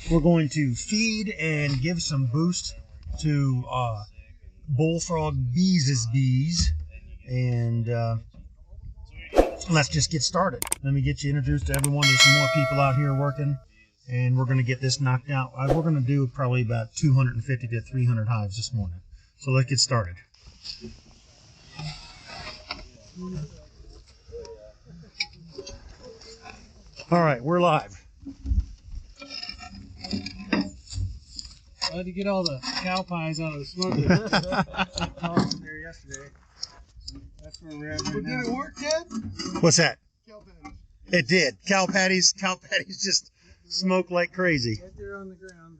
We're going to feed and give some boost to bullfrog bees, and let's just get started. Let me get you introduced to everyone. There's some more people out here working, and we're going to get this knocked out. We're going to do probably about 250 to 300 hives this morning. So let's get started. All right, we're live. I had to get all the cow pies out of the smoker. I tossed them there yesterday. That's where we're at right now. Did it work, Ted? What's that? Cow patties. It did. Cow patties just smoke like crazy. Right there on the ground.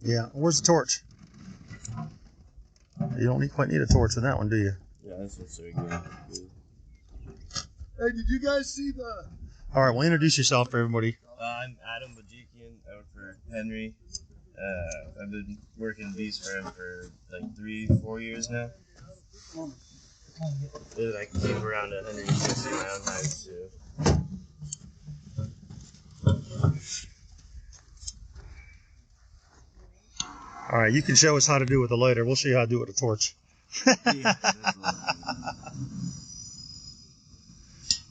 Yeah. Where's the torch? You don't quite need a torch in that one, do you? Yeah, this one's so good. Hey, did you guys see the... All right, well, introduce yourself for everybody. I'm Adam Bajikian. I work for Henry. I've been working bees for him for like 3-4 years now. I keep around 160 round hives too. All right, you can show us how to do it with a lighter. We'll show you how to do it with a torch.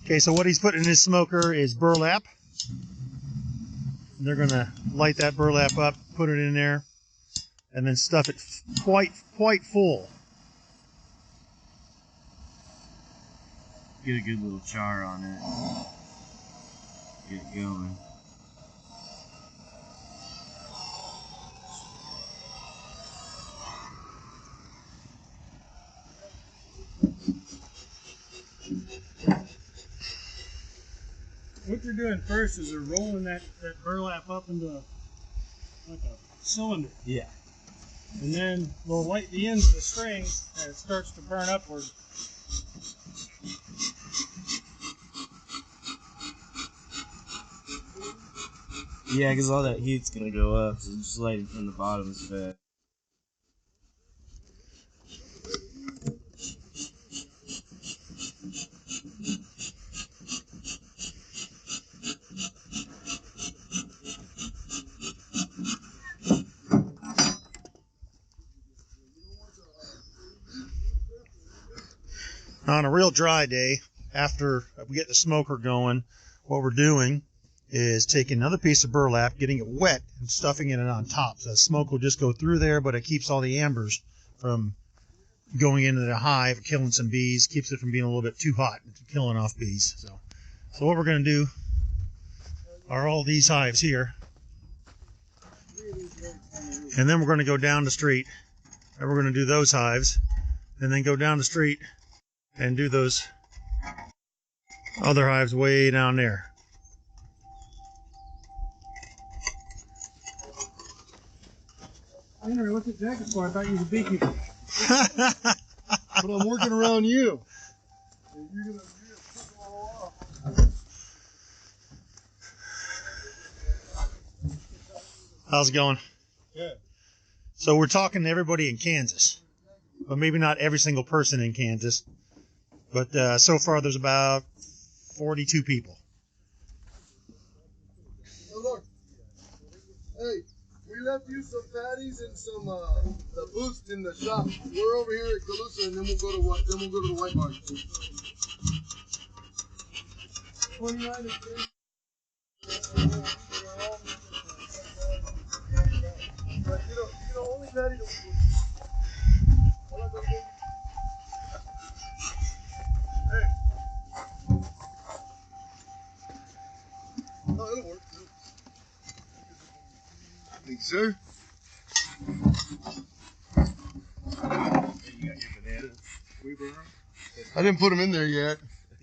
Okay, so what he's putting in his smoker is burlap. They're going to light that burlap up, put it in there, and then stuff it quite full. Get a good little char on it. Get it going. What they're doing first is they're rolling that burlap up into like a cylinder. Yeah. And then they'll light the ends of the string and it starts to burn upward. Yeah, because all that heat's going to go up, so just lighting from the bottom is fast. On a real dry day, after we get the smoker going, what we're doing is taking another piece of burlap, getting it wet, and stuffing it on top. So the smoke will just go through there, but it keeps all the ambers from going into the hive, killing some bees, keeps it from being a little bit too hot and killing off bees. So what we're going to do are all these hives here. And then we're going to go down the street, and we're going to do those hives, and then go down the street and do those other hives way down there. Henry, what's the jacket for? I thought you was a beekeeper. But I'm working around you. And you're gonna pick them all off. How's it going? Good. So we're talking to everybody in Kansas, but maybe not every single person in Kansas. But so far there's about 42 people. Oh, look. Hey, we left you some patties and some the boost in the shop. We're over here at Calusa, and then we'll go to the White Mark. 29 and 10. But you know, only patty that we Hey. Oh, it'll work. Thanks, sir. You got your bananas. We burn them. I didn't put them in there yet.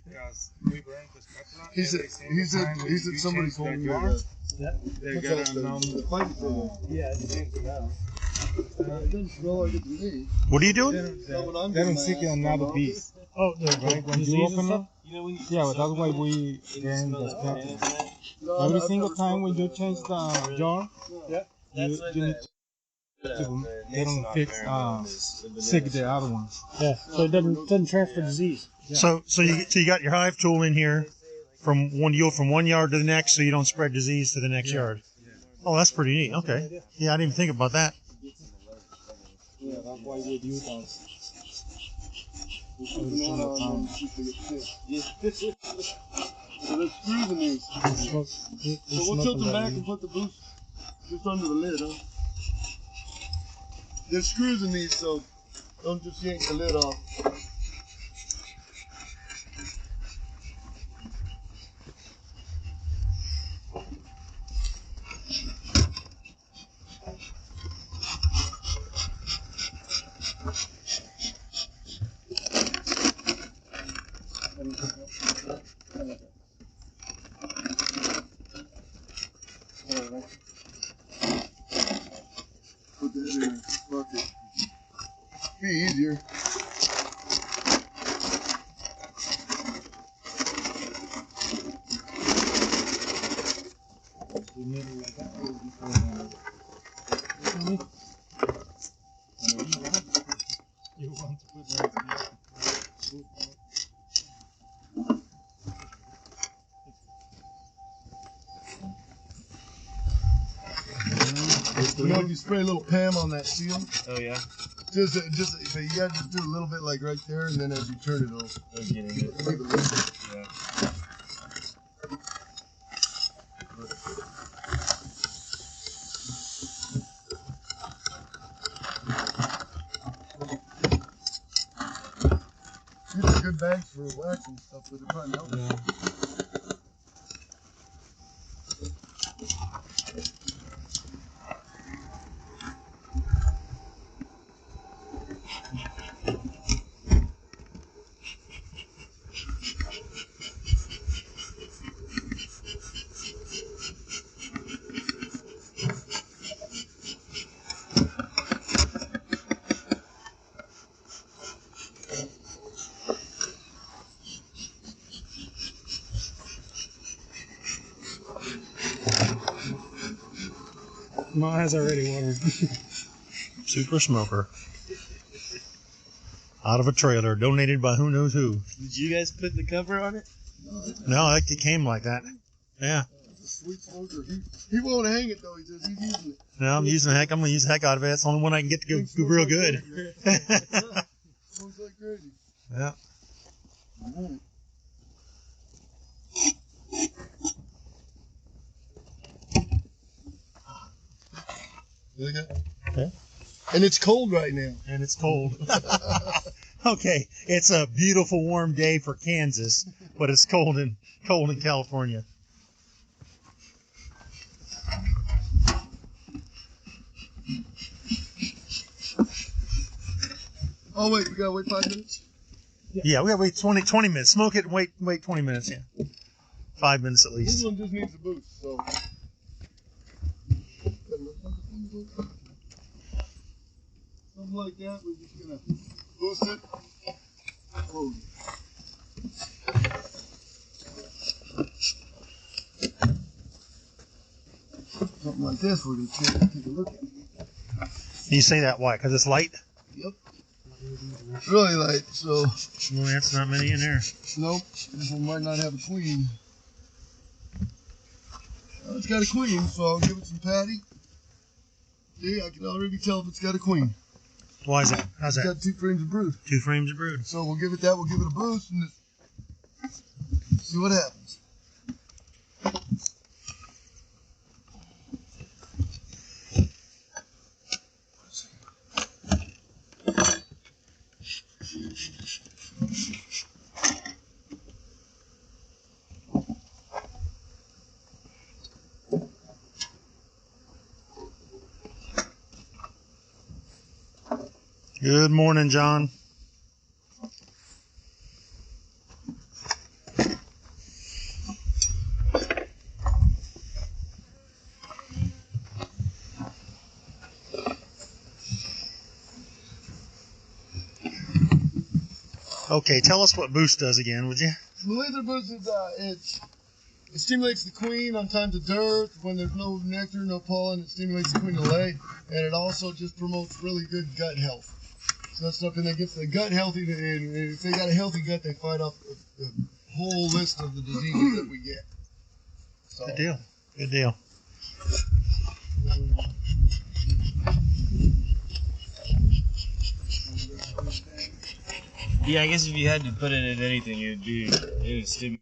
Because we burn the spatula. He said somebody told me that. They got a Yeah, it's It doesn't smell like it to me. What are you doing? They don't seek another piece. Oh, the Right? When you open it, yeah, but that's why we burn the spatula. Every single time when you change the jar, Yeah. you need to they don't fix sick the other ones. Yeah, so it doesn't transfer disease. Yeah. So you got your hive tool in here from one yard to the next, so you don't spread disease to the next yard. Oh, that's pretty neat. Okay. Yeah, I didn't even think about that. Yeah, that's why we do that. Putting that on and see if they get pissed. So there's screws in these. So we'll tilt them back and put the boost just under the lid, huh? There's screws in these, so don't just yank the lid off. Put that in a bucket. Be easier. You want to put that. You know, if you spray a little Pam on that seal, Oh yeah. just but you gotta just do a little bit like right there, and then as you turn it, it'll Getting it. leave it loose. Yeah. These are good bags for wax and stuff, but they're probably helpful. Yeah. Ma has already water. Super smoker. Out of a trailer, donated by who knows who. Did you guys put the cover on it? No, it came like that. Yeah. It's a sweet smoker. He won't hang it though. He says he's using it. No, I'm gonna use the heck out of it. That's the only one I can get to go real good. Smells like crazy. Yeah. Alright. Look at that. Okay. And it's cold right now. And it's cold. Okay, it's a beautiful warm day for Kansas, but it's cold in California. Oh wait, we gotta wait 5 minutes? Yeah, we gotta wait 20 minutes. Smoke it and wait 20 minutes, yeah. 5 minutes at This least. one just needs a boost, so. Something like that, we're just gonna boost it. Close it. Something like this, we're gonna take a look at. You say that why? Because it's light? Yep. It's really light, so Well, that's not many in there. nope. This one might not have a queen. It's got a queen, so I'll give it some patty. See, I can already tell if it's got a queen. Why is that? How's It's that? got 2 frames of brood. 2 frames of brood. So we'll give it that, we'll give it a boost, and just see what happens. Good morning, John. Okay, tell us what Boost does again, would you? The laser boost is it stimulates the queen on time to dearth. When there's no nectar, no pollen, it stimulates the queen to lay, and it also just promotes really good gut health. So that's something that gets the gut healthy, and if they got a healthy gut, they fight off the whole list of the diseases that we get. So, Good deal. Good deal. Yeah, I guess if you had to put it in anything, it would stimulate.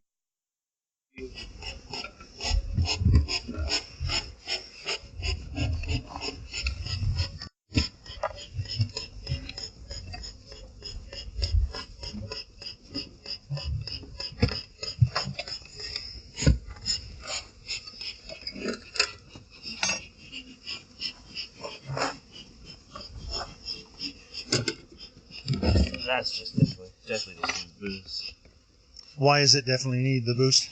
That's just definitely just needs boost. Why does it definitely need the boost?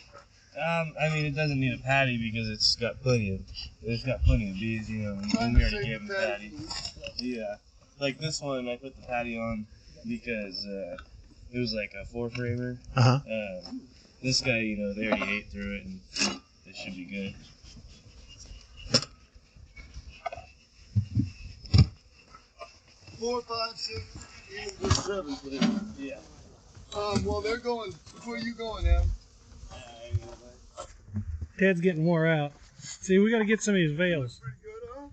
I mean, it doesn't need a patty because it's got plenty of bees, you know, and we already gave them patty. Yeah, like this one, I put the patty on because it was like a 4-framer. This guy, you know, they already ate through it, and they should be good. 4, 5, 6, even just 7 for them. Yeah. Well, they're going. Where are you going, Em? Ted's getting wore out. See, we got to get some of these veils. Pretty good, huh?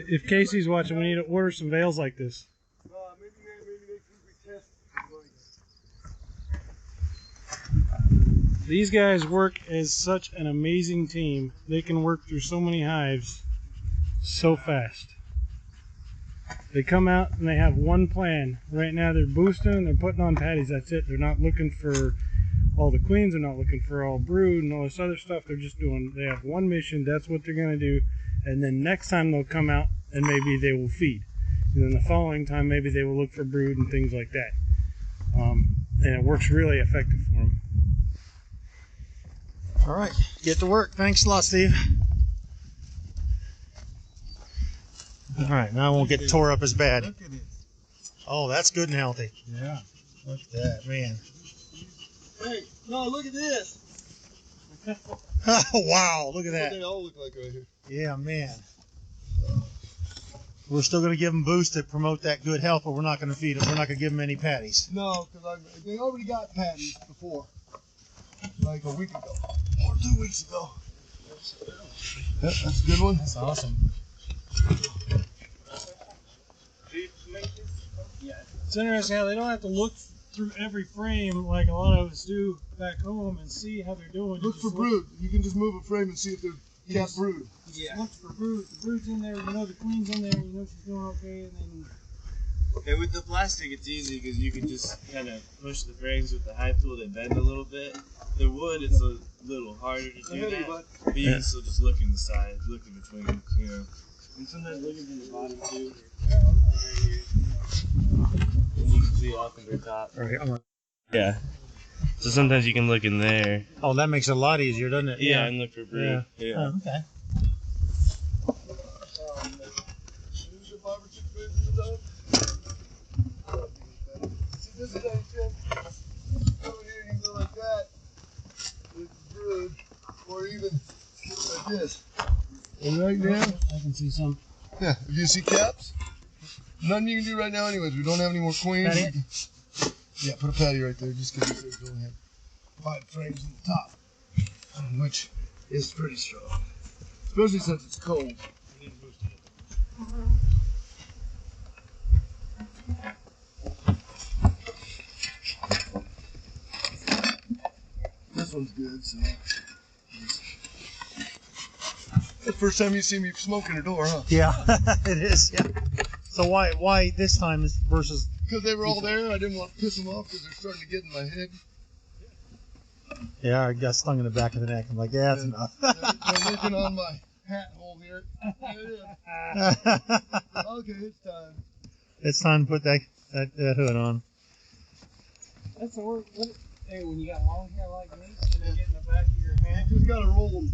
If Casey's watching, we need to order some veils like this. Maybe next week we test. These guys work as such an amazing team. They can work through so many hives so fast. They come out and they have one plan. Right now they're boosting and they're putting on patties. That's it. They're not looking for all the queens. They're not looking for all brood and all this other stuff. They're just doing, they have one mission. That's what they're going to do. And then next time they'll come out and maybe they will feed. And then the following time maybe they will look for brood and things like that. And it works really effective for them. All right, get to work. Thanks a lot, Steve. All right, now I won't get tore up as bad. Look at it. Oh, that's good and healthy. Yeah. Look at that, man. Hey, no, look at this. Oh, wow, look at That's what that. they all look like right here. Yeah, man. We're still going to give them boost to promote that good health, but we're not going to feed them. We're not going to give them any patties. No, because they already got patties before, like a week ago or 2 weeks ago. Yep, that's a good one. That's awesome. It's interesting how they don't have to look through every frame like a lot of us do back home and see how they're doing. Look for brood. You can just move a frame and see if they're cat brood. Yeah. Look for brood. The brood's in there. You know the queen's in there. You know she's doing okay, and then. And with the plastic, it's easy because you can just kind of push the frames with the hive tool. They bend a little bit. The wood, it's a little harder to do that. But you can still just look in the sides, look in between, you know. And sometimes looking from the bottom too. And you can see up in the top. All right, I'm gonna... Yeah. So sometimes you can look in there. Oh, that makes it a lot easier, doesn't it? Yeah, and look for brood. Yeah. Yeah. Oh, okay. Use your 5 or 6 frames at a time. See, this is how you check. Over here, you can go like that with brood, or even like this. And right now, I can see some. yeah, if you see caps, nothing you can do right now anyways. We don't have any more queens. Patty? Yeah, put a patty right there just because we only have 5 frames in the top, which is pretty strong, especially since it's cold. This one's good, so. The first time you see me smoking a door, huh? Yeah, it is. Yeah. So why this time is versus? Because they were all there. I didn't want to piss them off because they're starting to get in my head. Yeah, I got stung in the back of the neck. I'm like, yeah, that's enough. They're working on my hat hole here. There it is. Okay, it's time. It's time to put that hood on. That's the word. Hey, when you got long hair like me, and they get in the back of your head. You just gotta roll them.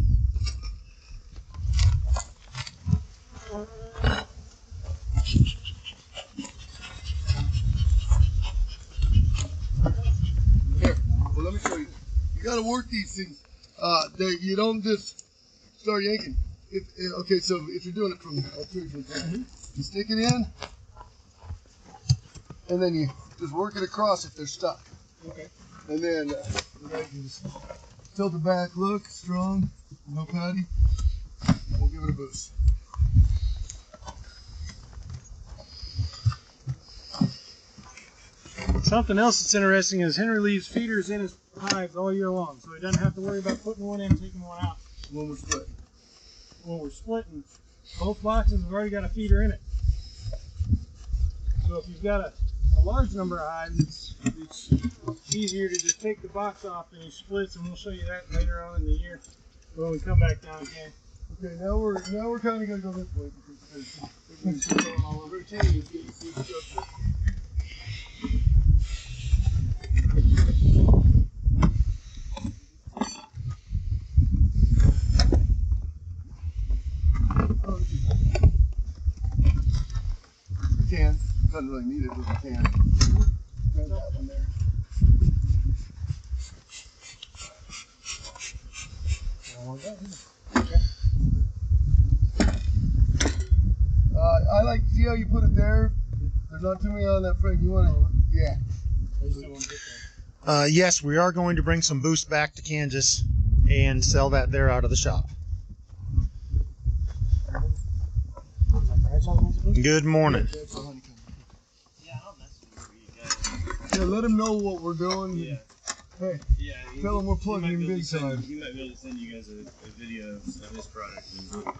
Here, well, let me show you. You gotta work these things. You don't just start yanking. Okay, so if you're doing it from, I'll show you from the front. You stick it in, and then you just work it across if they're stuck. Okay. And then you can just tilt it back, look, strong, no patty. We'll give it a boost. Something else that's interesting is Henry leaves feeders in his hives all year long, so he doesn't have to worry about putting one in and taking one out. When we're splitting. When we're splitting, both boxes have already got a feeder in it. So if you've got a large number of hives, it's easier to just take the box off and he splits, and we'll show you that later on in the year when we come back down again. Okay, now we're kind of gonna go this way because it's going all over. Routine is getting switched up. Can doesn't really need it, but we can. Grab that one there. I like see how you put it there. There's not too many on that frame. You want to, yeah. Yes, we are going to bring some boost back to Kansas and sell that there out of the shop. Good morning. Yeah, let him know what we're doing. Yeah. Hey, Yeah, tell him we're plugging in big time. He might be able to send you guys a video of his product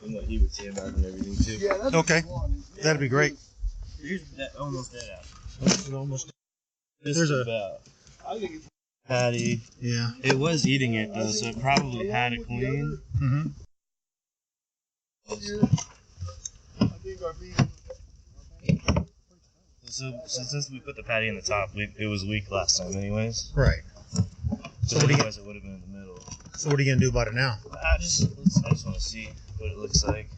and what he would say about it and everything too. Yeah, that's Okay. what we want. That'd be great. Here's that almost dead out. There's This is a- about I think it's patty. Yeah. It was eating it though, so it probably had a queen. Mm-hmm. here. I think our beef. So since we put the patty in the top, it was weak last time anyways. Right. So what do you- otherwise it would have been in the middle. So what are you gonna do about it now? I just want to see what it looks like.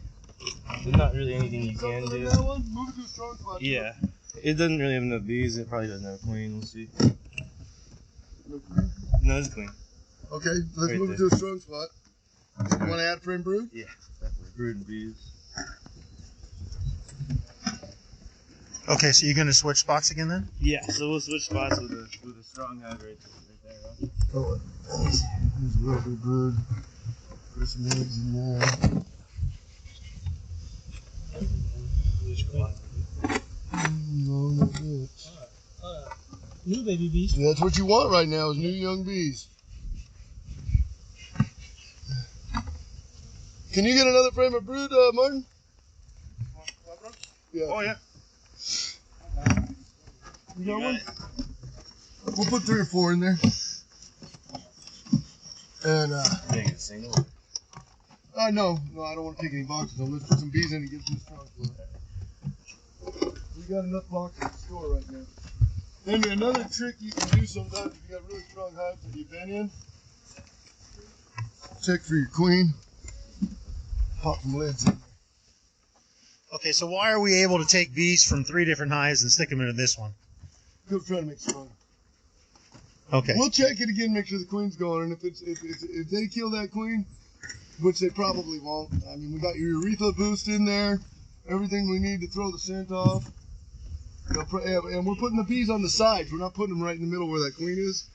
There's not really anything you can Something do. like that one, move it to a strong spot. Yeah. It doesn't really have enough bees. It probably doesn't have a queen. We'll see. No, it's a queen. Okay, let's Right move it there. to a strong spot. You want to add frame brood? Yeah, definitely. Brood and bees. Okay, so you're gonna switch spots again then? Yeah, so we'll switch spots with a strong hive right there. Right? Oh, there's a little bit of brood. Put some eggs in there. No, not good. New baby bees. That's what you want right now is new young bees. Can you get another frame of brood, Martin? Yeah. Oh yeah. You got one? We'll put 3 or 4 in there. And Make it a single. no, I don't want to take any boxes. I'll just put some bees in and get some strong flow. We got enough boxes to store right now. Then another trick you can do sometimes if you got really strong hives that you've been in. Check for your queen. Pop some lids in there. Okay, so why are we able to take bees from 3 different hives and stick them into this one? Go try to make it stronger. Okay. We'll check it again, make sure the queen's going, and if they kill that queen, which they probably won't. I mean, we got your urethra boost in there, everything we need to throw the scent off. And we're putting the bees on the sides. We're not putting them right in the middle where that queen is.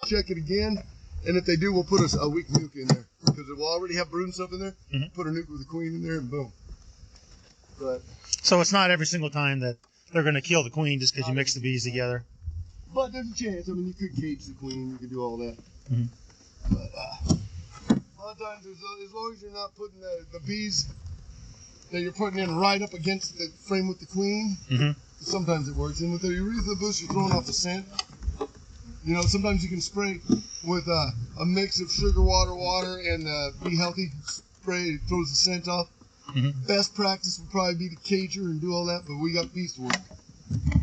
Check it again, and if they do, we'll put a weak nuke in there because we'll already have brood and stuff in there. Mhm. Put a nuke with a queen in there, and boom. But So it's not every single time that they're gonna kill the queen just because you mix the bees together. there's a chance. I mean, you could cage the queen. You could do all that. Mhm. But a lot of times, as long as you're not putting the bees that you're putting in right up against the frame with the queen, Mm-hmm. sometimes it works. And with the urethra boost, you're throwing off the scent. You know, sometimes you can spray with a mix of sugar water, and Be Healthy spray. It throws the scent off. Mhm. Best practice would probably be to cage her and do all that, but we got bees to work.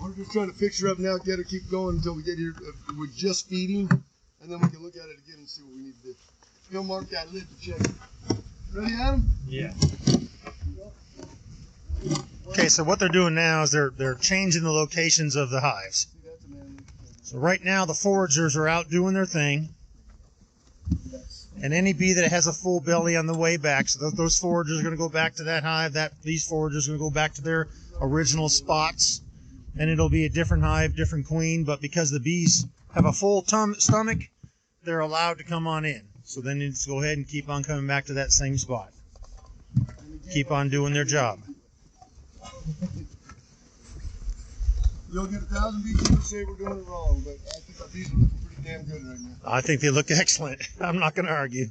We're just trying to fix her up now, get her keep going until we get here with just feeding, and then we can look at it again and see what we need to do. Go mark that lid to check it. Ready, Adam? Yeah. Okay, so what they're doing now is they're changing the locations of the hives. See, that's a man. So right now the foragers are out doing their thing, and any bee that has a full belly on the way back, so those foragers are going to go back to that hive. These foragers are going to go back to their original spots, and it'll be a different hive, different queen. But because the bees have a full stomach, they're allowed to come on in. So then you just go ahead and keep on coming back to that same spot. Keep on doing their job. You'll get 1,000 beekeepers say we're doing it wrong, but I think our bees are looking pretty damn good right now. I think they look excellent. I'm not going to argue.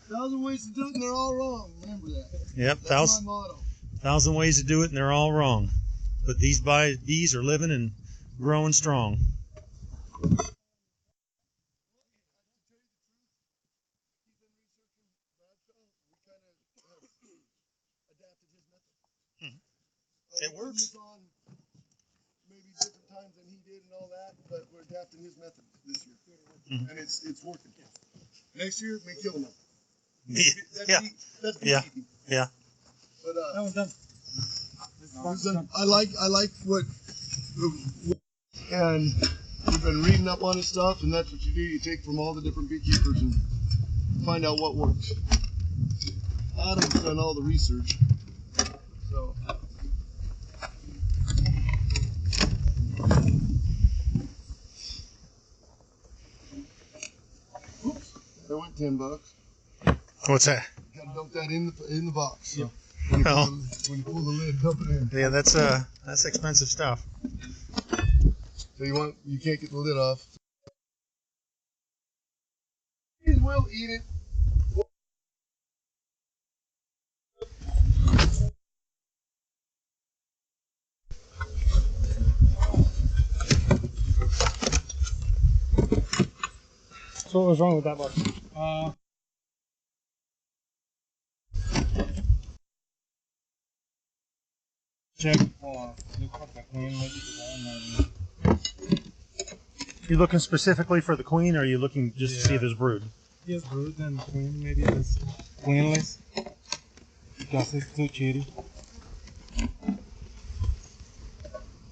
1,000 ways to do it, and they're all wrong. Remember that. Yep, That's my motto. 1,000 ways to do it, and they're all wrong. But these bees are living and growing strong. It works. On maybe different times than he did and all that, but we're adapting his method this year, and it's working. Next year, may kill him. That's beekeeping. Yeah. But I like what, and we've been reading up on his stuff, and that's what you do. You take from all the different beekeepers and find out what works. Adam's done all the research, so. Oops, that went $10. What's that? Gotta dump that in the box. So. Yep. When you pull the lid, dump it in. Yeah, that's expensive stuff. So you can't get the lid off. Bees will eat it. So what was wrong with that box? Check for look for the queen, maybe the You looking specifically for the queen, or are you looking just to see if there's brood? yes, brood and queen, maybe it's queenless because it's too chitty.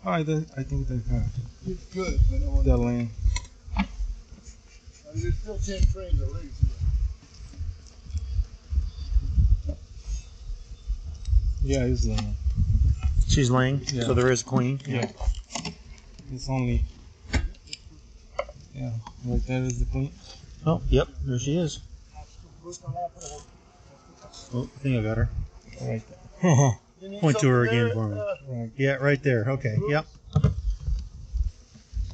I think they have It's good, but I want the land. there's still 10 frames at least. Yeah, it's land. She's laying, Yeah. so there is a queen. Yeah. It's only. Yeah, right there is the queen. Oh, yep, there she is. Oh, I think I got her. Right there. You need Point to her something again there? for me. Right. Yeah, right there. Okay, yep.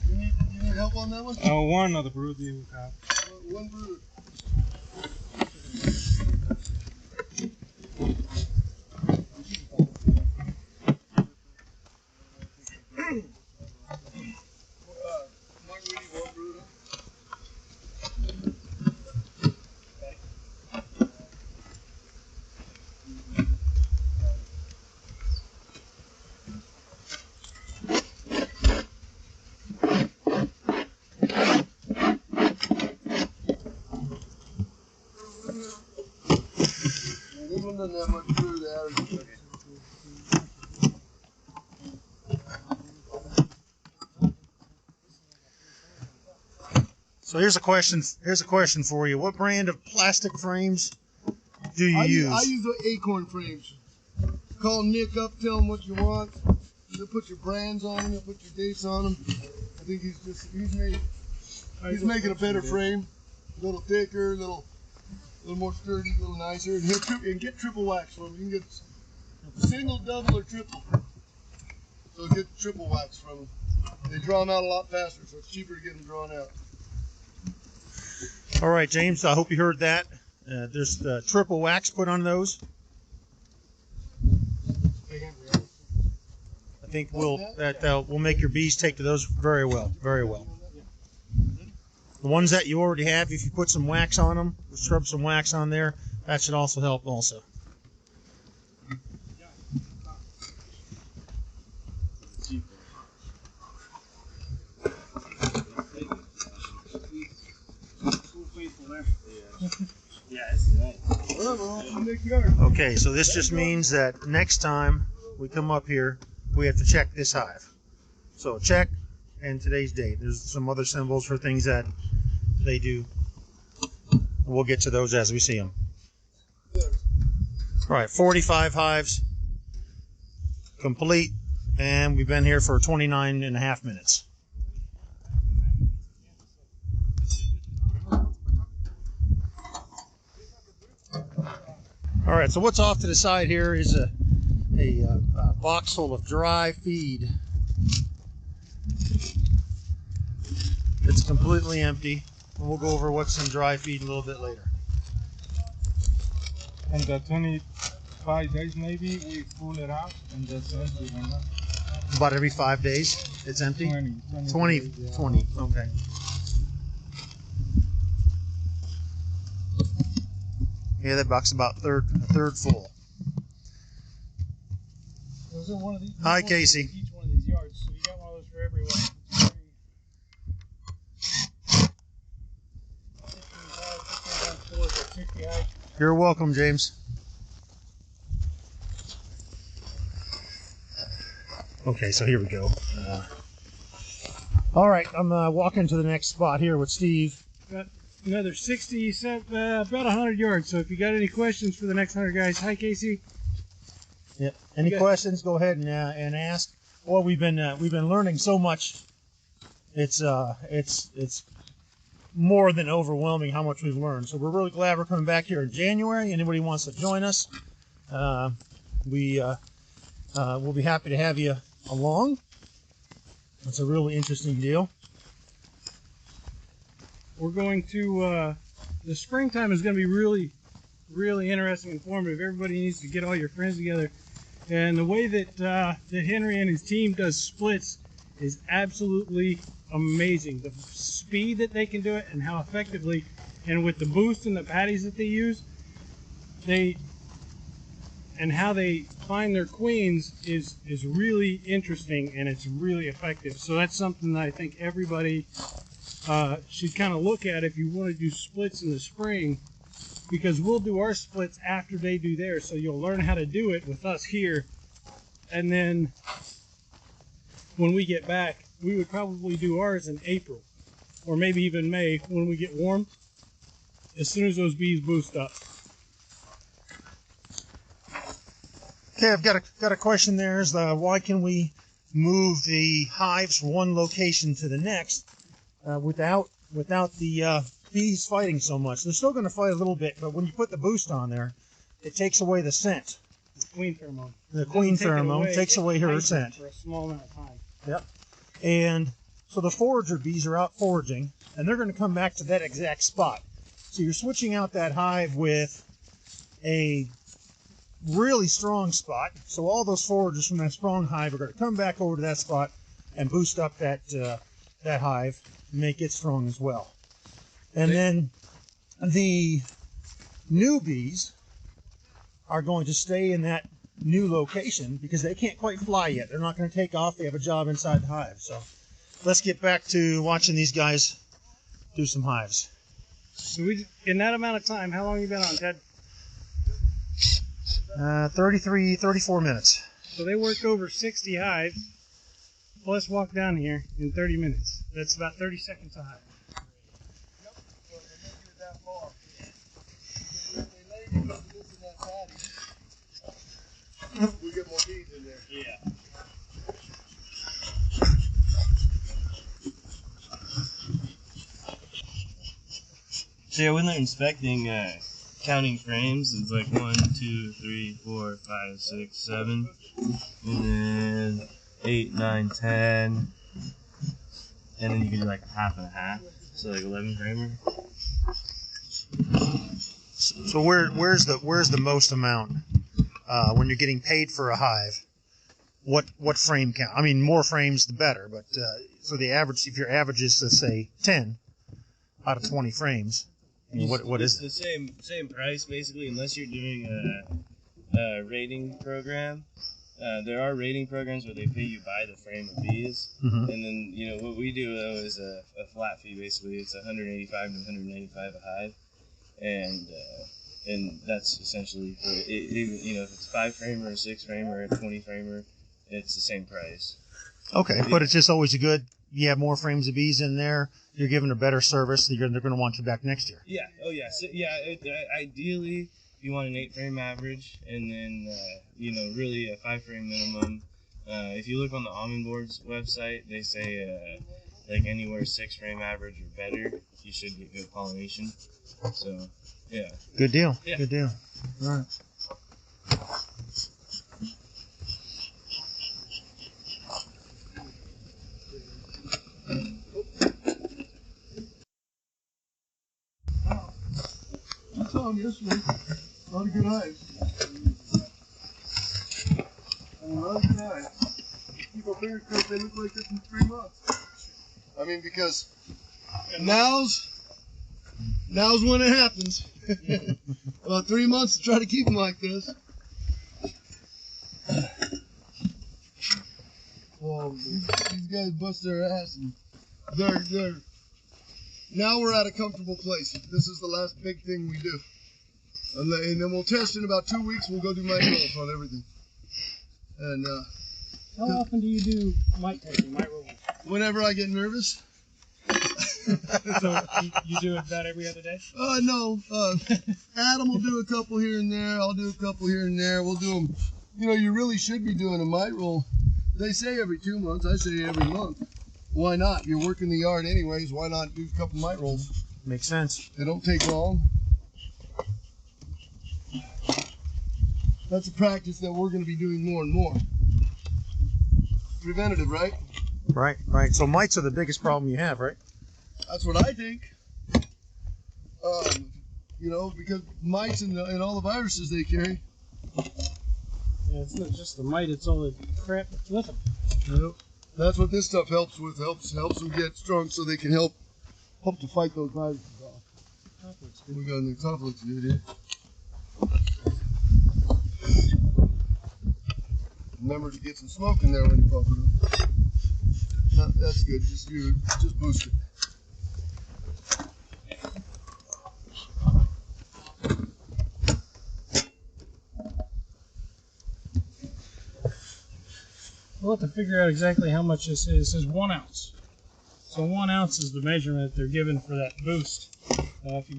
You need help on that one? One of the brood you have. One brood. Mark, we need one brood. This one doesn't have much brood average. So here's a question. Here's a question for you. What brand of plastic frames do you use? I use the acorn frames. Call Nick up, tell him what you want. He'll put your brands on them. He'll put your dates on them. I think he's making a better frame, a little thicker, a little more sturdy, a little nicer, and he'll get triple wax from him. You can get single, double, or triple. So get triple wax from them. They draw them out a lot faster, so it's cheaper to get them drawn out. All right, James. I hope you heard that. There's triple wax put on those. I think we'll make your bees take to those very well, very well. The ones that you already have, if you put some wax on them, scrub some wax on there, that should also help also. Okay, so this just means that next time we come up here, we have to check this hive. So check and today's date. There's some other symbols for things that they do. We'll get to those as we see them. All right, 45 hives complete, and we've been here for 29 and a half minutes. All right, so what's off to the side here is a box full of dry feed. completely empty. And we'll go over what's in dry feed a little bit later. And the 25 days maybe we pull it out and just empty them. About every 5 days, it's empty? 20, days, yeah. 20, okay. Yeah, that box about a third full. Those are one of these. Hi, Casey. Each one of these yards, so you got one of those for everyone. 60 high. You're welcome, James. Okay, so here we go. All right, I'm walking to the next spot here with Steve. Got another 60, about 100 yards. So if you got any questions for the next 100 guys, hi Casey. Yep. Any questions? Go ahead and ask. Well, we've been learning so much. It's more than overwhelming how much we've learned. So we're really glad we're coming back here in January. Anybody wants to join us, we'll be happy to have you along. It's a really interesting deal. We're going to the springtime is going to be really, really interesting, informative. Everybody needs to get all your friends together. And the way that that Henry and his team does splits is absolutely amazing. The speed that they can do it and how effectively, and with the boost and the patties that they use, and how they find their queens is really interesting, and it's really effective. So that's something that I think everybody should kind of look at if you want to do splits in the spring, because we'll do our splits after they do theirs. So you'll learn how to do it with us here, and then when we get back, we would probably do ours in April or maybe even May when we get warm, as soon as those bees boost up. Okay, I've got a question there. Is why can we move the hives from one location to the next without the bees fighting so much? They're still going to fight a little bit, but when you put the boost on there, it takes away the scent. Queen pheromone. The queen pheromone takes away her scent. For a small amount of time. Yep. And so the forager bees are out foraging, and they're going to come back to that exact spot. So you're switching out that hive with a really strong spot. So all those foragers from that strong hive are going to come back over to that spot and boost up that hive, and make it strong as well. And then the new bees are going to stay in that new location because they can't quite fly yet. They're not going to take off. They have a job inside the hive. So let's get back to watching these guys do some hives. So in that amount of time, how long have you been on, Ted? 34 minutes. So they worked over 60 hives, plus walk down here in 30 minutes. That's about 30 seconds a hive. Yep. So they make it that far. They lay into this and that patty. We get more bees in there. Yeah. So yeah, when they're inspecting, counting frames, it's like 1, 2, 3, 4, 5, 6, 7, and then 8, 9, 10, and then you can do like half and a half, so like 11 framer. So where's the most amount when you're getting paid for a hive? What frame count? I mean, more frames the better, but so the average, if your average is, let's say, 10 out of 20 frames, I mean, what is it? It's the same price basically, unless you're doing a rating program. There are rating programs where they pay you by the frame of bees, Mm-hmm. and then what we do though is a flat fee. Basically, it's 185 to 195 a hive, and that's essentially for it, if it's 5 framer, a 6 framer, a 20 framer, it's the same price. Okay, but it's just always you have more frames of bees in there, you're giving a better service, they're going to want you back next year. Yeah. Oh yeah. So, ideally, you want an 8 frame average, and then really a 5 frame minimum. If you look on the Almond Board's website, they say like anywhere 6 frame average or better, you should get good pollination. So yeah. Good deal. Yeah. Good deal. All right. saw them yesterday. A lot of good hives. A lot of good hives. Keep our fingers crossed they look like this in 3 months. I mean, because now's when it happens. About 3 months to try to keep them like this. Well, these guys bust their ass, and they're. Now we're at a comfortable place. This is the last big thing we do, and then we'll test in about 2 weeks. We'll go do mite rolls on everything. And how often do you do mite testing, mite rolls? Whenever I get nervous. So you do it about every other day? No. Adam will do a couple here and there. I'll do a couple here and there. We'll do them. You know, you really should be doing a mite roll. They say every 2 months. I say every month. Why not? You're working the yard anyways. Why not do a couple mite rolls? Makes sense. They don't take long. That's a practice that we're going to be doing more and more. Preventative, right? Right, right. So mites are the biggest problem you have, right? That's what I think. You know, because mites and all the viruses they carry. Yeah, it's not just the mite, it's all the crap that's with them. Yep. That's what this stuff helps with. Helps them get strong so they can help to fight those viruses off. We got new top looks good here. Remember to get some smoke in there when you pump it up. That's good. Just boost it. We'll have to figure out exactly how much this is. It says 1 ounce. So 1 ounce is the measurement they're given for that boost. If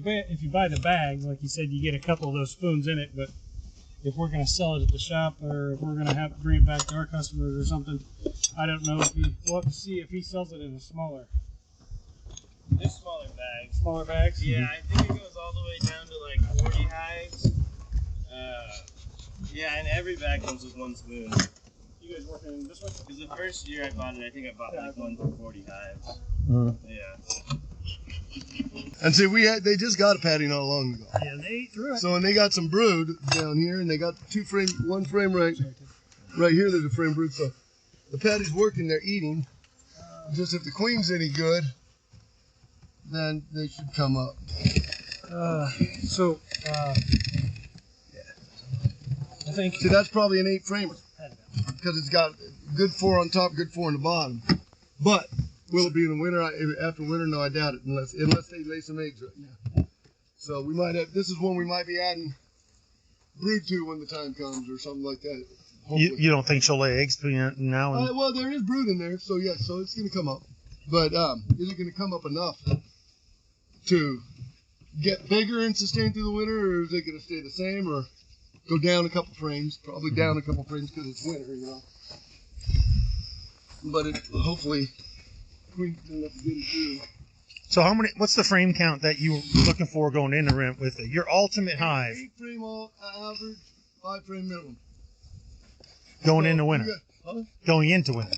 you buy the bag, like you said, you get a couple of those spoons in it, but if we're going to sell it at the shop or if we're going to have to bring it back to our customers or something, I don't know if we'll have to see if he sells it in a smaller. There's smaller bags. Smaller bags? Yeah, I think it goes all the way down to like 40 hives. Yeah, and every bag comes with 1 spoon. You guys working this way? Because the first year I bought it, I think I bought like 1 for 40 hives. Yeah. And see, they just got a patty not long ago. Yeah, they ate through it. So, and they got some brood down here, and they got 1 frame right here. There's a frame brood. So the patty's working, they're eating. Just if the queen's any good, then they should come up. I think. See, that's probably an 8 framer because it's got good 4 on top, good 4 on the bottom. But will it be in the winter? After winter, no, I doubt it, unless they lay some eggs right now. So we might have. This is one we might be adding brood to when the time comes, or something like that. You don't think she'll lay eggs between now and? Well, there is brood in there, so yes, so it's going to come up. But is it going to come up enough to get bigger and sustain through the winter, or is it going to stay the same, or go down a couple frames? Probably down a couple frames because it's winter, you know. But it hopefully queen's enough to get it through. So what's the frame count that you were looking for going in the rent with it? Your ultimate hive. 8 frame average, 5 frame minimum. Going into winter. Going into winter.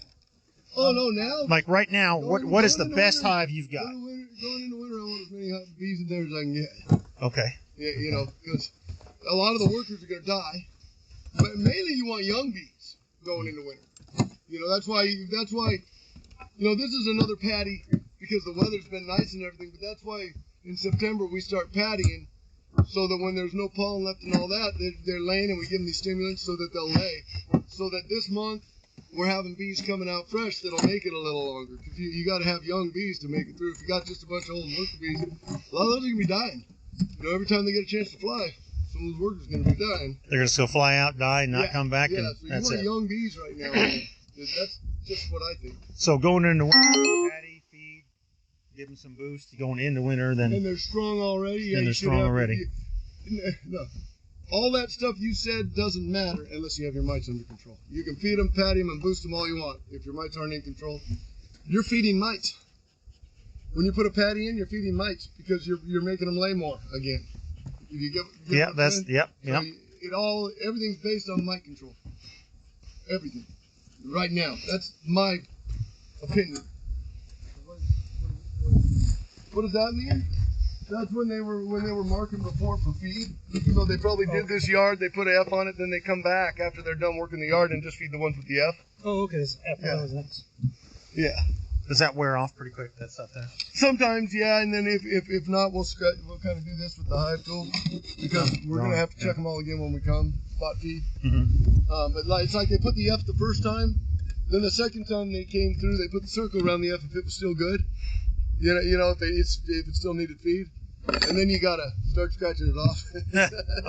Oh no, now. Like right now, what is the best hive you've got? Going into winter, I want as many bees in there as I can get. Okay. Yeah, you know, because a lot of the workers are going to die. But mainly, you want young bees going into winter. You know, that's why. You know, this is another patty because the weather's been nice and everything. But that's why in September we start pattying, so that when there's no pollen left and all that, they're laying, and we give them these stimulants so that they'll lay. So that this month we're having bees coming out fresh that'll make it a little longer. Because you got to have young bees to make it through. If you got just a bunch of old worker bees, a lot of those are gonna be dying. You know, every time they get a chance to fly, some of those workers are gonna be dying. They're gonna still fly out, die, not come back, yeah, and so that's you want it. young bees right now. That's just what I think. So going into winter, patty, feed, give them some boost. Going into winter, then. And they're strong already. Yeah, and they're strong already. No. All that stuff you said doesn't matter unless you have your mites under control. You can feed them, patty them, and boost them all you want. If your mites aren't in control, you're feeding mites. When you put a patty in, you're feeding mites because you're making them lay more again. If you So everything's based on mite control. Everything. Right now, that's my opinion. What does that mean? That's when they were marking before for feed. So they probably did this yard, they put an F on it, then they come back after they're done working the yard and just feed the ones with the F. Oh, okay. This F. Yeah. That was nice. Yeah. Does that wear off pretty quick, that stuff there? Sometimes, yeah, and then if not, we'll kind of do this with the hive tool because we're gonna have to check them all again when we come spot feed. But it's like they put the F the first time, then the second time they came through, they put the circle around the F if it was still good. You know if it still needed feed, and then you gotta start scratching it off.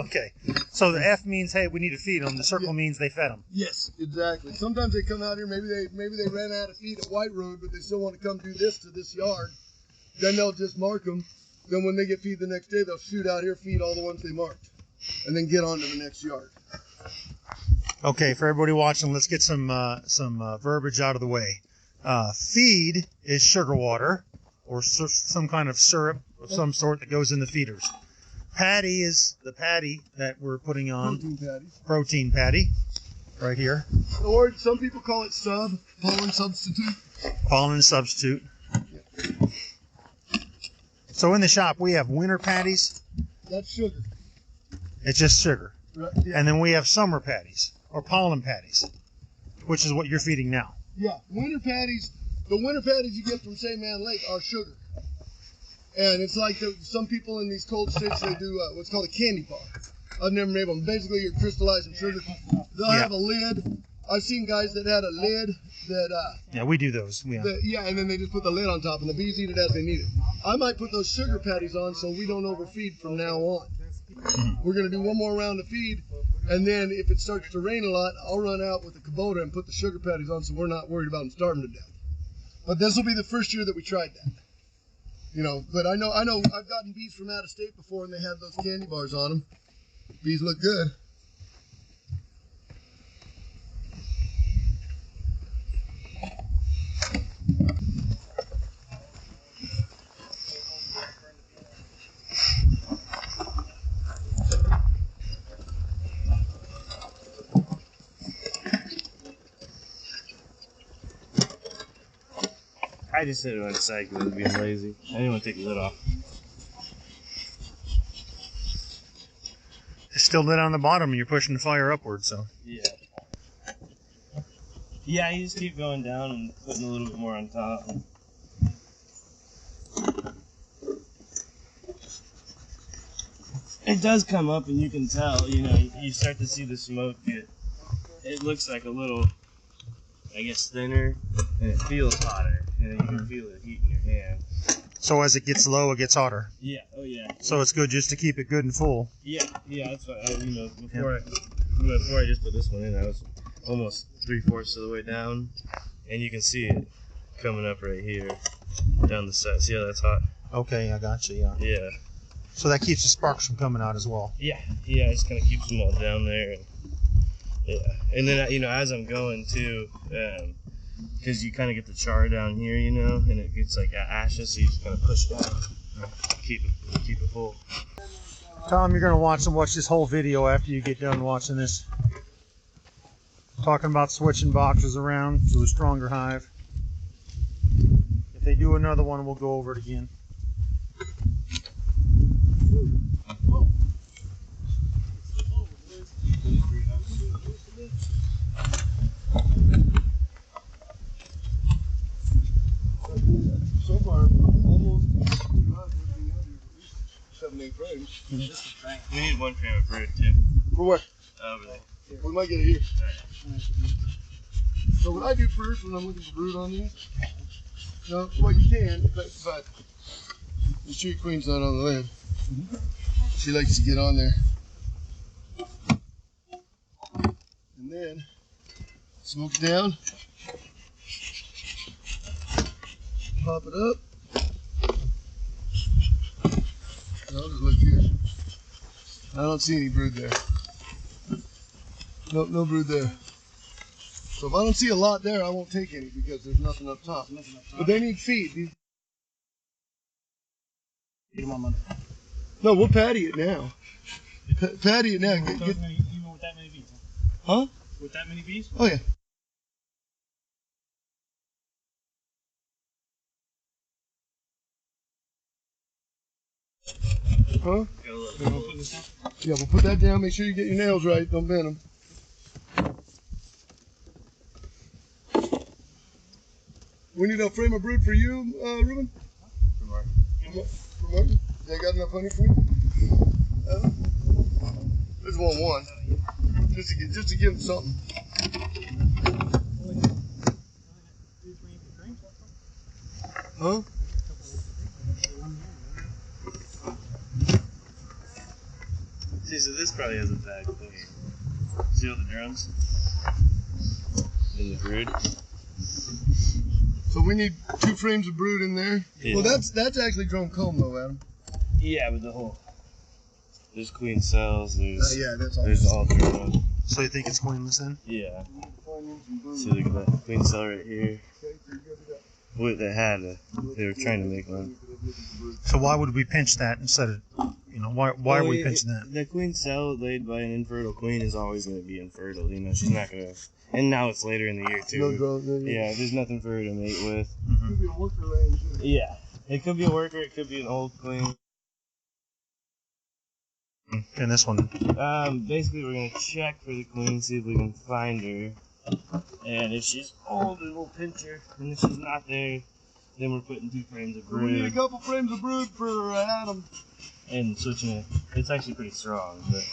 Okay, so the F means hey, we need to feed them. The circle means they fed them. Yes, exactly. Sometimes they come out here, maybe they ran out of feed at White Road, but they still want to come do this to this yard. Then they'll just mark them. Then when they get feed the next day, they'll shoot out here, feed all the ones they marked, and then get on to the next yard. Okay, for everybody watching, let's get some verbiage out of the way. Feed is sugar water or some kind of syrup of some sort that goes in the feeders. Patty is the patty that we're putting on. Protein patties. Protein patty, right here. Or some people call it pollen substitute. Pollen substitute. So in the shop we have winter patties. That's sugar. It's just sugar. Right. Yeah. And then we have summer patties or pollen patties, which is what you're feeding now. Yeah. Winter patties. The winter patties you get from St. Man Lake are sugar. And it's like some people in these cold states, they do what's called a candy bar. I've never made one. Basically, you're crystallizing sugar. They'll have a lid. I've seen guys that had a lid that... yeah, we do those. Yeah, and then they just put the lid on top, and the bees eat it as they need it. I might put those sugar patties on so we don't overfeed from now on. We're going to do one more round of feed, and then if it starts to rain a lot, I'll run out with the Kubota and put the sugar patties on so we're not worried about them starving to death. But this will be the first year that we tried that. You know, but I know I've gotten bees from out of state before and they had those candy bars on them. Bees look good. I just said it on the side because I was being lazy. I didn't want to take the lid off. It's still lit on the bottom and you're pushing the fire upward, so. Yeah. Yeah, you just keep going down and putting a little bit more on top. It does come up and you can tell, you know, you start to see the smoke get, it looks like a little, I guess, thinner, and it feels hotter. You know, you can feel the heat in your hand. So as it gets low, it gets hotter. Yeah, oh yeah. So it's good just to keep it good and full. Yeah, that's what you know, before I just put this one in, I was almost 3/4 of the way down, and you can see it coming up right here, down the side. See how that's hot? Okay, I got you, yeah. Yeah. So that keeps the sparks from coming out as well. Yeah, it just kind of keeps them all down there. And, yeah, and then, you know, as I'm going too, because you kind of get the char down here, you know, and it gets like ashes, so you just kind of push back, keep it full. Tom, you're going to watch this whole video after you get done watching this. Talking about switching boxes around to a stronger hive. If they do another one, we'll go over it again. So far, almost 7, 8 frames. We need 1 frame of brood too. For what? Over there. We might get it here. So what I do first when I'm looking for brood on these, well you can, but the street queen's not on the lid. She likes to get on there. And then smoke it down. Pop it up. And I'll just look here. I don't see any brood there. Nope, no brood there. So if I don't see a lot there, I won't take any because there's nothing up top. But they need feed. No, we'll patty it now. Patty it now. Even with that many bees? Huh? With that many bees? Oh yeah. Huh? You wanna put this down? Yeah, we'll put that down. Make sure you get your nails right. Don't bend them. We need a frame of brood for you, Ruben? For Mark. For Martin? They got enough honey for you? There's one. Just to give him something. Huh? See, so this probably has a bad queen. See all the drones? In the brood? So we need 2 frames of brood in there. Yeah. Well, that's actually drone comb though, Adam. Yeah, but the whole... There's queen cells, Yeah, that's all. there's all drones. So you think it's queenless then? Yeah. See, look at that queen cell right here. What they had, they were trying to make one. So why would we pinch that instead of, why are we pinching that? The queen cell laid by an infertile queen is always going to be infertile. She's not going to. And now it's later in the year too. No drone. Yeah, there's nothing for her to mate with. Could be a worker laying too. Yeah, it could be a worker. It could be an old queen. And this one. Basically, we're going to check for the queen, see if we can find her. And if she's old, we'll pinch her. And if she's not there, then we're putting 2 frames of We need a brood couple frames of brood for Adam. and switching it. It's actually pretty strong, but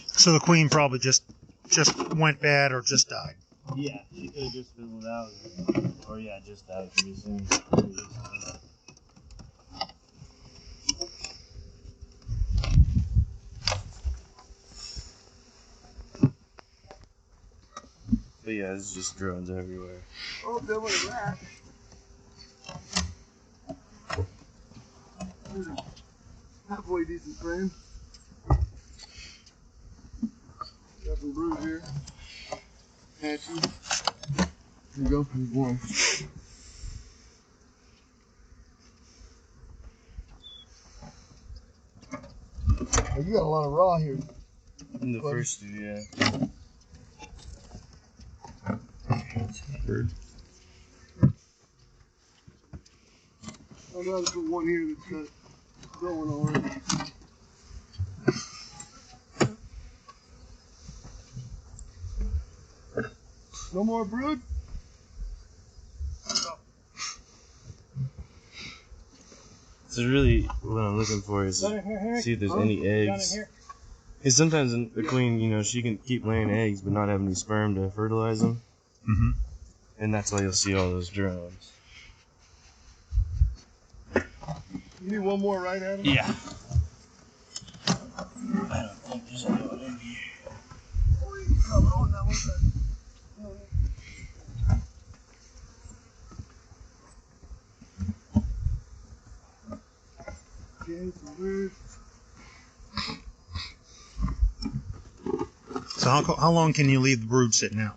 So the queen probably just went bad or just died. yeah, she could have just fizzled out, or yeah, just died pretty soon. But yeah, there's just drones everywhere. Oh, there was a rat. There's a halfway decent frame. Got some brood here. Hatchy. There you go. There's one. Oh, you got a lot of raw here. In the Well, first two, yeah. Bird. I'd rather put one here that's got going already. No more brood? So really, what I'm looking for is see if there's any eggs. Because sometimes the queen, she can keep laying eggs but not have any sperm to fertilize them. Mm-hmm. And that's why you'll see all those drones. You need one more, right, Adam? Yeah. I don't think there's anyone in here. Oh, you can come on that one side. Okay, some brood. So how long can you leave the brood sitting out?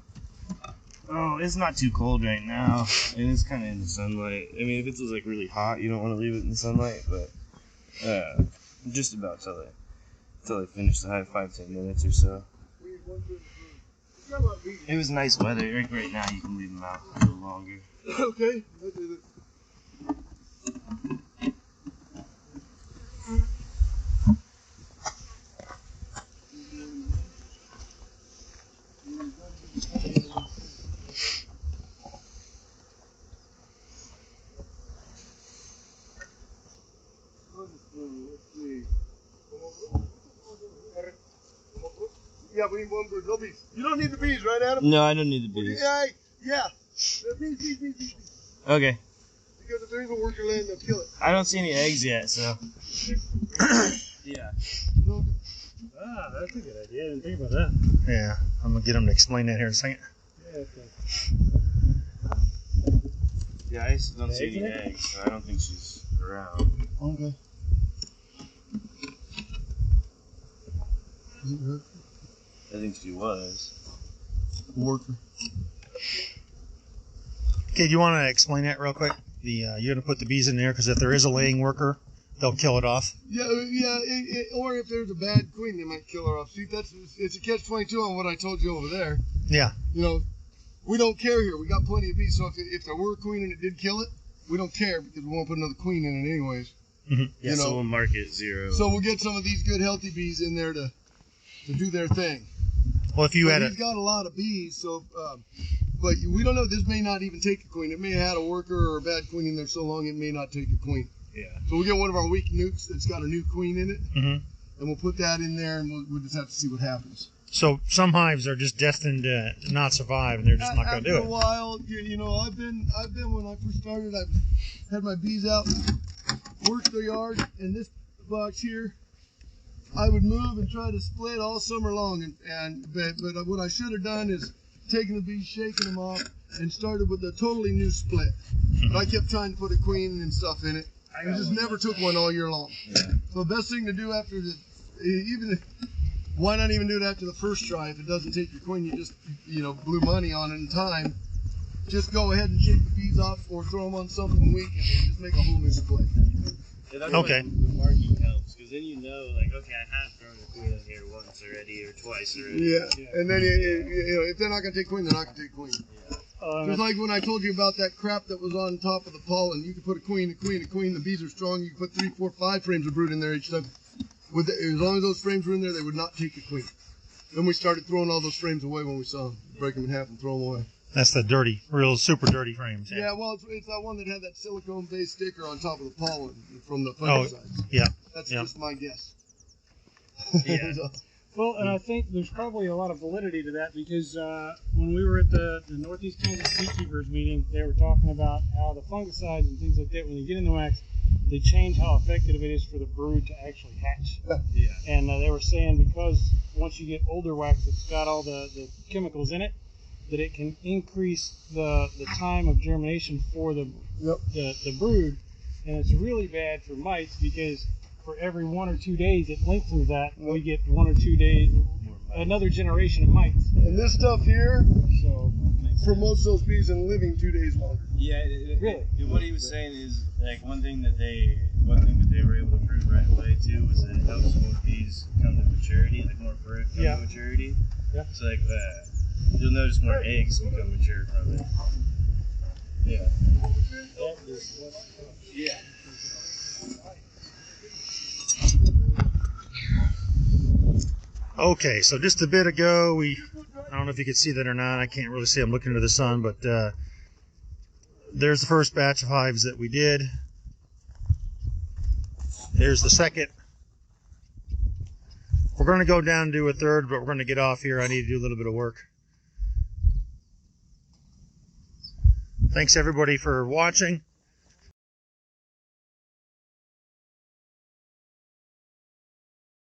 Oh, it's not too cold right now, and it's kind of in the sunlight. I mean, if it was like really hot, you don't want to leave it in the sunlight, but just about till I finish the hive, 5-10 minutes or so. We need one brood. It's got a lot of bees. It was nice weather. Like right now, you can leave them out a little longer. Okay, let's do this. Yeah, we need one brood. No bees. You don't need the bees, right, Adam? No, I don't need the bees. Yeah. Bees. Okay. Because if there is a worker land, they'll kill it. I don't see any eggs yet, so. Yeah. Ah, that's a good idea. I didn't think about that. Yeah, I'm gonna get them to explain that here in a second. Yeah, okay. Yeah, I just don't see Eggs any in it? eggs, so I don't think she's around. Okay. Is it her? I think she was. Worker. Okay, do you want to explain that real quick? You're gonna put the bees in there because if there is a laying worker, they'll kill it off. Yeah. Or if there's a bad queen, they might kill her off. See, it's a catch-22 on what I told you over there. Yeah. We don't care here. We got plenty of bees. So if there were a queen and it did kill it, we don't care because we won't put another queen in it anyways. Mm-hmm. Yeah, You so know? we'll mark it 0. So we'll get some of these good healthy bees in there to do their thing. Well, if you But had he's got a lot of bees, so but we don't know. This may not even take a queen. It may have had a worker or a bad queen in there so long it may not take a queen. Yeah. So we'll get one of our weak nukes that's got a new queen in it, Mm-hmm. and we'll put that in there, and we'll just have to see what happens. So some hives are just destined to not survive, and they're just not going to do After a it. while, you know, I've been when I first started, I've had my bees out, worked the yard, and this box here, I would move and try to split all summer long, but what I should have done is taken the bees, shaken them off, and started with a totally new split. But I kept trying to put a queen and stuff in it. I just never took one all year long. Yeah. So the best thing to do after why not even do it after the first try? If it doesn't take your queen, you just blew money on it in time. Just go ahead and shake the bees off or throw them on something weak and just make a whole new split. Yeah, that's Okay. when the marking helps, because then you know, like, okay, I have thrown a queen in here once already or twice already. Yeah, and then if they're not gonna take queen, they're not gonna take queen. Just like when I told you about that crap that was on top of the pollen, you could put a queen. The bees are strong. You can put 3, 4, 5 frames of brood in there each time. As long as those frames were in there, they would not take a queen. Then we started throwing all those frames away when we saw them. Break them in half and throw them away. That's the dirty, real super dirty frames. Yeah, well, it's that one that had that silicone-based sticker on top of the pollen from the fungicides. Yeah. That's Yeah. just my guess. Yeah. Well, and I think there's probably a lot of validity to that because when we were at the Northeast Kansas Beekeepers meeting, they were talking about how the fungicides and things like that, when you get in the wax, they change how effective it is for the brood to actually hatch. Yeah. And they were saying because once you get older wax, it's got all the chemicals in it, that it can increase the time of germination for the brood. And it's really bad for mites because for every 1 or 2 days it lengthens that, we get 1 or 2 days, another generation of mites. And this stuff here So promotes those bees in living 2 days longer. Yeah, Really? what he was saying is, like, one thing that they were able to prove right away too was that it helps more bees come to maturity, like more fruit come to maturity. Yeah. So like you'll notice more eggs become mature from it. Yeah. Yeah. Okay, so just a bit ago, I don't know if you could see that or not. I can't really see. I'm looking into the sun, but there's the first batch of hives that we did. There's the second. We're going to go down and do a third, but we're going to get off here. I need to do a little bit of work. Thanks, everybody, for watching.